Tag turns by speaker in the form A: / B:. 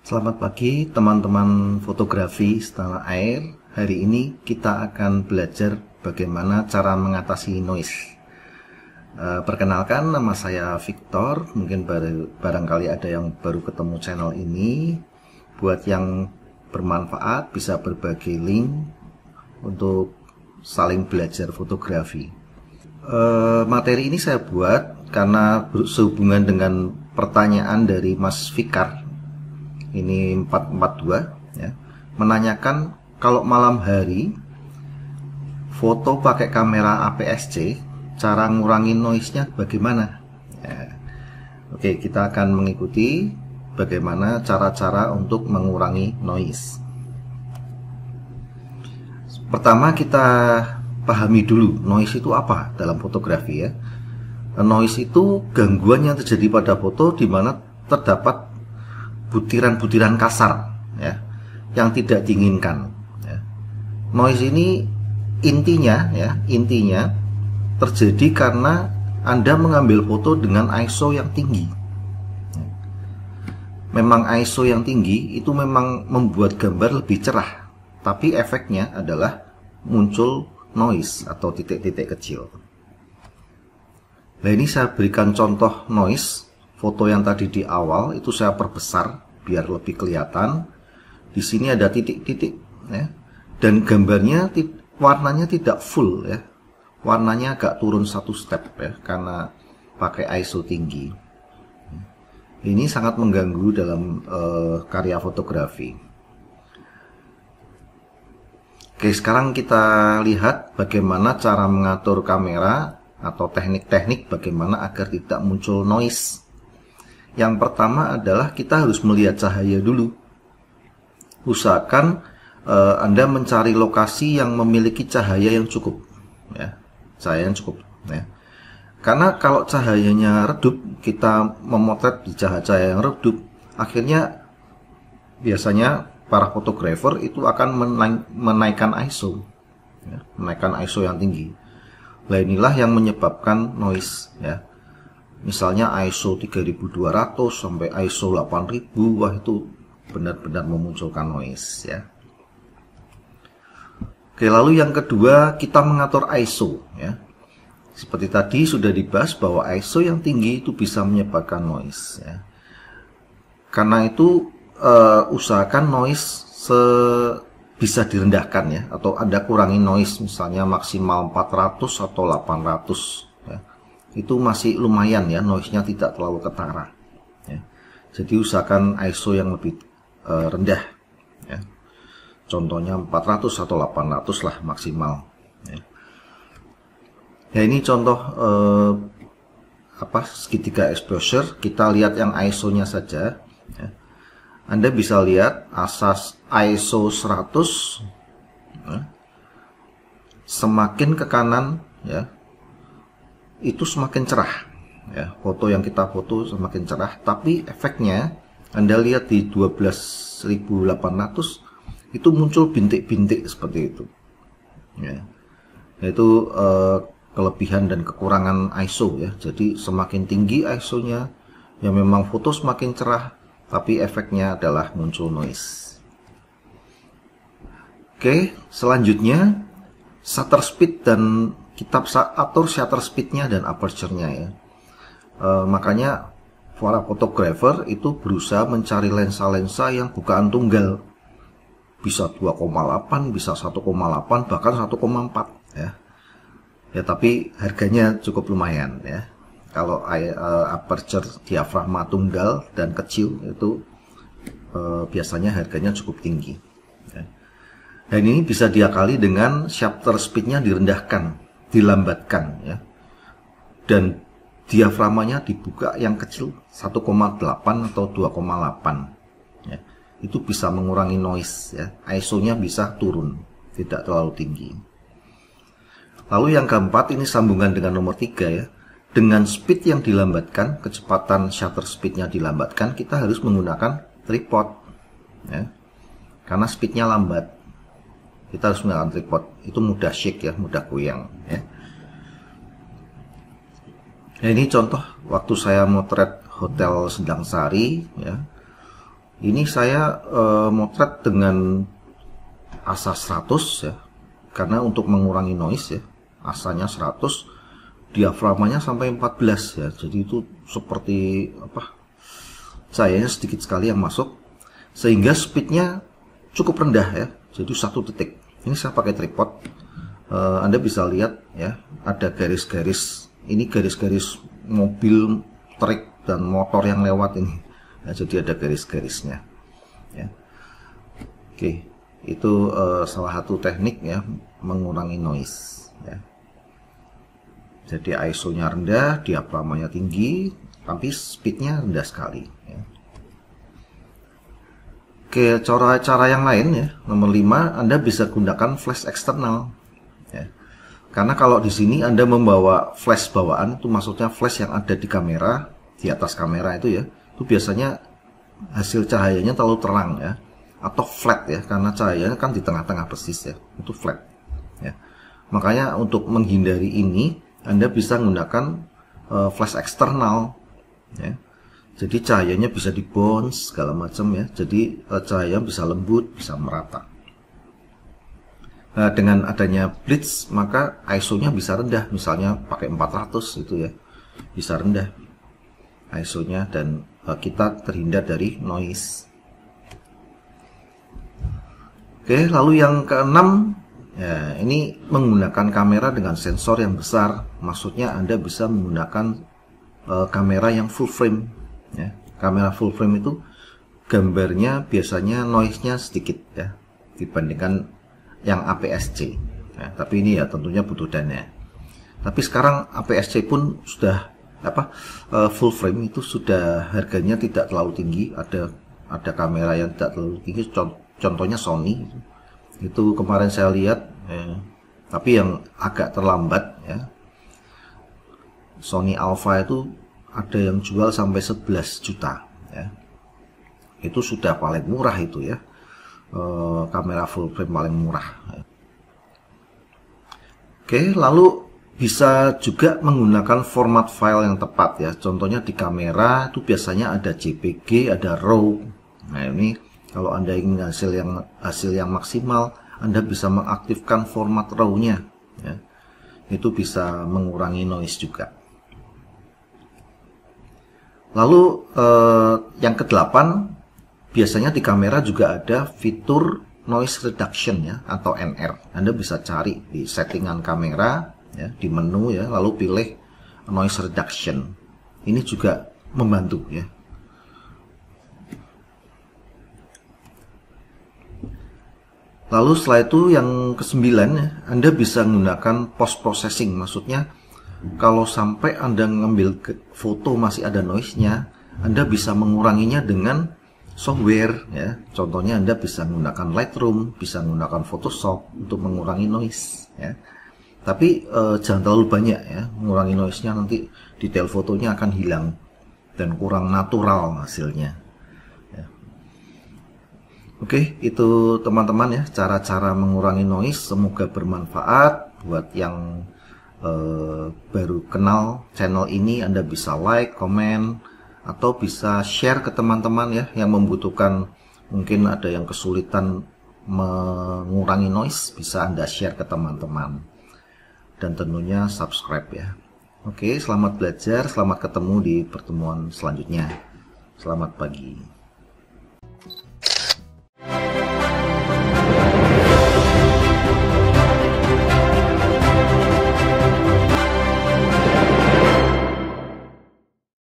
A: Selamat pagi teman-teman fotografi setanah air. Hari ini kita akan belajar bagaimana cara mengatasi noise. Perkenalkan, nama saya Victor. Mungkin barangkali ada yang baru ketemu channel ini. Buat yang bermanfaat bisa berbagi link untuk saling belajar fotografi. Materi ini saya buat karena sehubungan dengan pertanyaan dari Mas Fikar. Ini 442 ya, menanyakan kalau malam hari foto pakai kamera APS-C, cara ngurangi noise-nya bagaimana ya. Oke, kita akan mengikuti bagaimana cara-cara untuk mengurangi noise. Pertama, kita pahami dulu noise itu apa dalam fotografi ya. Noise itu gangguan yang terjadi pada foto di mana terdapat butiran-butiran kasar ya, yang tidak diinginkan ya. Noise ini intinya terjadi karena Anda mengambil foto dengan ISO yang tinggi. Memang ISO yang tinggi itu memang membuat gambar lebih cerah, tapi efeknya adalah muncul noise atau titik-titik kecil. Nah, ini saya berikan contoh noise. Foto yang tadi di awal itu saya perbesar biar lebih kelihatan. Di sini ada titik-titik ya. Dan gambarnya warnanya tidak full ya. Warnanya agak turun satu step ya karena pakai ISO tinggi. Ini sangat mengganggu dalam karya fotografi. Oke, sekarang kita lihat bagaimana cara mengatur kamera atau teknik-teknik bagaimana agar tidak muncul noise. Yang pertama adalah kita harus melihat cahaya dulu. Usahakan Anda mencari lokasi yang memiliki cahaya yang cukup ya. Cahaya yang cukup ya. Karena kalau cahayanya redup, kita memotret di cahaya yang redup, akhirnya biasanya para fotografer itu akan menaikkan ISO ya, menaikkan ISO yang tinggi. Nah, inilah yang menyebabkan noise ya. Misalnya ISO 3200 sampai ISO 8000, wah itu benar-benar memunculkan noise ya. Oke, lalu yang kedua kita mengatur ISO ya. Seperti tadi sudah dibahas bahwa ISO yang tinggi itu bisa menyebabkan noise ya. Karena itu usahakan noise bisa direndahkan ya, atau Anda kurangi noise misalnya maksimal 400 atau 800 ya. Itu masih lumayan ya, noise-nya tidak terlalu ketara ya. Jadi usahakan ISO yang lebih rendah ya. Contohnya 400 atau 800 lah maksimal ya. Ya, ini contoh segitiga exposure. Kita lihat yang ISO-nya saja ya. Anda bisa lihat asas ISO 100 ya. Semakin ke kanan ya, itu semakin cerah ya. Foto yang kita foto semakin cerah, tapi efeknya Anda lihat di 12.800 itu muncul bintik-bintik seperti itu ya. Itu kelebihan dan kekurangan ISO ya. Jadi semakin tinggi ISO-nya ya, memang foto semakin cerah, tapi efeknya adalah muncul noise. Oke, selanjutnya shutter speed, dan kita atur shutter speednya dan aperture-nya ya. Makanya para fotografer itu berusaha mencari lensa-lensa yang bukaan tunggal, bisa 2,8, bisa 1,8, bahkan 1,4 ya. Ya, tapi harganya cukup lumayan ya. Kalau aperture diafragma tunggal dan kecil itu biasanya harganya cukup tinggi ya. Dan ini bisa diakali dengan shutter speednya direndahkan, dilambatkan ya. Dan diafragmanya dibuka yang kecil 1,8 atau 2,8 ya. Itu bisa mengurangi noise ya. ISO-nya bisa turun, tidak terlalu tinggi. Lalu yang keempat, ini sambungan dengan nomor 3 ya. Dengan speed yang dilambatkan, kecepatan shutter speednya dilambatkan, kita harus menggunakan tripod ya. Karena speednya lambat, kita harus menggunakan tripod. Itu mudah shake ya, mudah goyang ya. Nah, ini contoh waktu saya motret Hotel Sendang Sari ya. Ini saya motret dengan ASA 100 ya, karena untuk mengurangi noise ya, ASA-nya 100, diafragmanya sampai 14 ya. Jadi itu seperti apa? Cahayanya sedikit sekali yang masuk, sehingga speednya cukup rendah ya. Jadi 1 detik. Ini saya pakai tripod. Anda bisa lihat ya, ada garis-garis. Ini garis-garis mobil, truk dan motor yang lewat ini. Nah, jadi ada garis-garisnya. Ya. Oke, itu salah satu teknik ya mengurangi noise. Ya. Jadi ISO-nya rendah, diafragmanya tinggi, tapi speednya rendah sekali. Ya. Oke, cara yang lain ya, nomor 5, Anda bisa gunakan flash eksternal. Ya. Karena kalau di sini Anda membawa flash bawaan, itu maksudnya flash yang ada di kamera, di atas kamera itu ya, itu biasanya hasil cahayanya terlalu terang ya, atau flat ya, karena cahayanya kan di tengah-tengah persis ya, itu flat ya. Makanya untuk menghindari ini, Anda bisa menggunakan flash eksternal ya. Jadi cahayanya bisa di bounce segala macam ya, jadi cahaya bisa lembut, bisa merata. Nah, dengan adanya blitz maka ISO-nya bisa rendah, misalnya pakai 400 itu ya, bisa rendah ISO-nya dan kita terhindar dari noise. Oke, lalu yang keenam ya, ini menggunakan kamera dengan sensor yang besar. Maksudnya Anda bisa menggunakan kamera yang full frame ya. Kamera full frame itu gambarnya biasanya noise-nya sedikit ya dibandingkan yang APS-C ya, tapi ini ya tentunya butuh dana. Tapi sekarang APS-C pun sudah full frame itu sudah harganya tidak terlalu tinggi. Ada kamera yang tidak terlalu tinggi, contohnya Sony itu kemarin saya lihat ya, tapi yang agak terlambat ya, Sony Alpha itu ada yang jual sampai 11 juta ya. Itu sudah paling murah itu ya, kamera full frame paling murah ya. Oke, lalu bisa juga menggunakan format file yang tepat ya. Contohnya di kamera itu biasanya ada JPG, ada RAW. Nah, ini kalau Anda ingin hasil yang maksimal, Anda bisa mengaktifkan format RAW-nya ya. Itu bisa mengurangi noise juga. Lalu yang ke-8, biasanya di kamera juga ada fitur noise reduction ya, atau NR. Anda bisa cari di settingan kamera ya, di menu ya, lalu pilih noise reduction. Ini juga membantu ya. Lalu setelah itu yang ke-9 ya, Anda bisa menggunakan post processing. Maksudnya kalau sampai Anda ngambil foto masih ada noise-nya, Anda bisa menguranginya dengan software ya. Contohnya Anda bisa menggunakan Lightroom, bisa menggunakan Photoshop untuk mengurangi noise ya. Tapi jangan terlalu banyak ya, mengurangi noise-nya, nanti detail fotonya akan hilang dan kurang natural hasilnya ya. Oke, itu teman-teman ya, cara-cara mengurangi noise. Semoga bermanfaat buat yang baru kenal channel ini. Anda bisa like, komen, atau bisa share ke teman-teman ya yang membutuhkan. Mungkin ada yang kesulitan mengurangi noise, bisa Anda share ke teman-teman. Dan tentunya subscribe ya. Oke, selamat belajar, selamat ketemu di pertemuan selanjutnya. Selamat pagi.